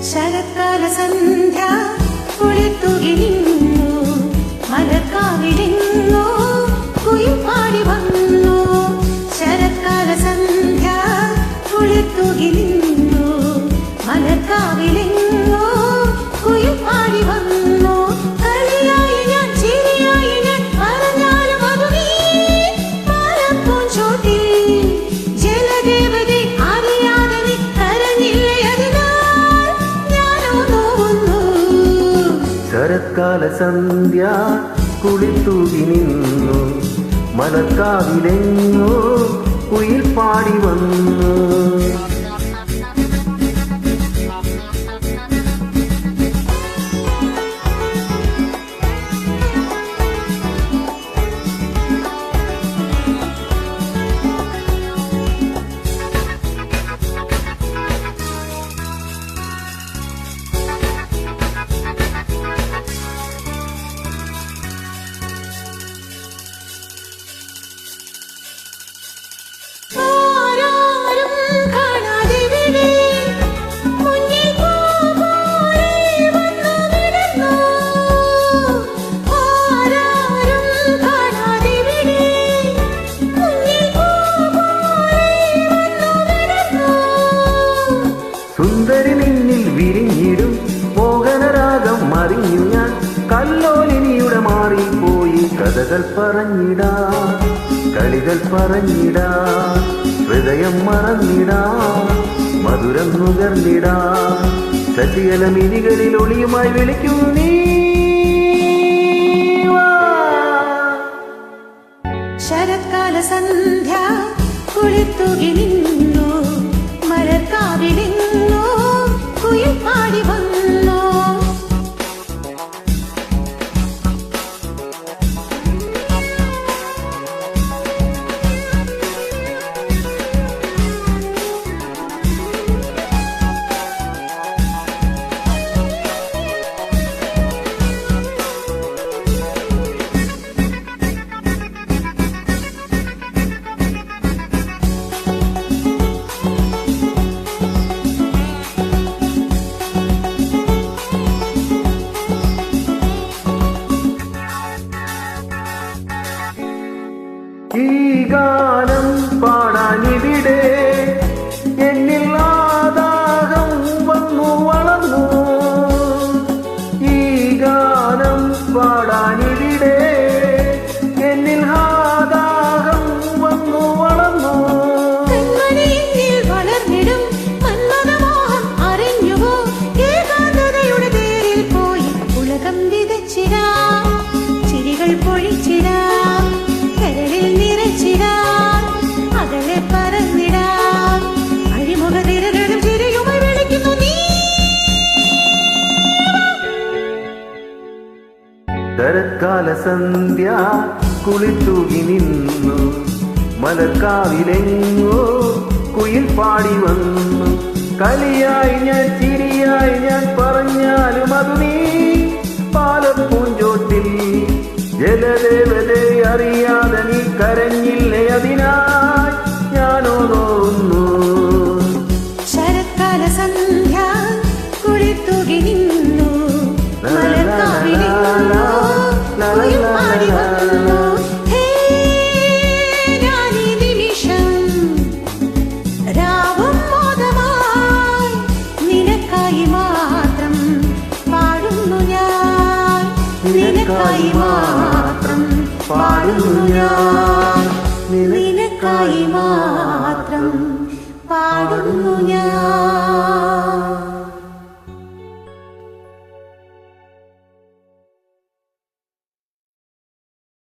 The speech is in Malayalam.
ശരത്കാല സന്ധ്യ കുളിത്തുകി നിന്നു മലർക്കാവിലെങ്ങോ കുയിൽ പാടി വന്നു. ശരത്കാല സന്ധ്യ കുളിത്തുകി നിന്നു മലർക്കാവിലെങ്ങോ കുയിൽ പാടി വന്നു. കളിയായി ഞാൻ ചിരിയായി ഞാൻ പറഞ്ഞാലും അതു നീ പാലപ്പൂഞ്ചോട്ടിൽ ജലദേവതേ അറിയാതെ നീ കരഞ്ഞില്ലേ അതിനാൽ ഞാനോ നോവുന്നു. ശരത്കാല സന്ധ്യ കുളിത്തൂകി നിന്നു മലർക്കാവിലെങ്ങോ കുയിൽ പാടി വന്നു. സുന്ദരി നിന്നിൽ വിരിഞ്ഞിടും മോഹനരാഗം മറിഞ്ഞു ഞാൻ കല്ലോലിനിയുടെ മാറിപ്പോയി. കഥകൾ പറഞ്ഞിടാ കളികൾ പറഞ്ഞിടാ ഹൃദയം മറന്നിടാ മധുരം നുകർന്നിടാ. ശശികല മിഴികളിൽ ഒളിയുമായി വിളിക്കൂ നീ. ശരത്കാല സന്ധ്യ കുളിത്തുകി നിന്നു മലർക്കാവിലെങ്ങോ കുയിൽ പാടി വന്നു. ഈ ഗാനം പാടാനിവിടെ എന്നിൽ ആദാഹം വന്നു വളർന്നു. ഈ ഗാനം പാടാനിവിടെ എന്നിൽ ആദാഹം വന്നു വളർന്നു. വളർന്നിടും മന്മഥമോഹം അറിഞ്ഞുവോ ഏകാന്തതയുടെ തേരിൽ പോയി ഉലകം വിതച്ചിടാ ചിരികൾ പൊഴിച്ചിടാ കരളിൽ നിറച്ചിടാം അകലെ പറന്നിടാം അഴിമുഖതിരകളും ചിരിയുമായി വിളിക്കുന്നു നീ. ശരത്കാല സന്ധ്യ കുളിത്തൂകി നിന്നു മലർക്കാവിലെങ്ങോ കുയിൽ പാടി വന്നു. കളിയായി ഞാൻ ചിരിയായി ഞാൻ പറഞ്ഞാലും അതു നീ പാലപ്പൂഞ്ചോട്ടിൽ ജലദേവതേ അറിയാതെ നീ കരഞ്ഞില്ലേ അതിനായി ഞാനോ നോവുന്നു. ശരത്കാല സന്ധ്യ കുളിത്തുകി നിന്നു മലർക്കാവിലെങ്ങോ കുയിൽ പാടി വന്നു. ഹേ ഞാനീ നിമിഷം രാവും മോദമായി നിനക്കായി മാത്രം പാടുന്നു ഞാൻ. നിനക്കായി മാത്രം പാടുന്നു ഞാൻ. നിനക്കായി മാത്രം പാടുന്നു ഞാൻ.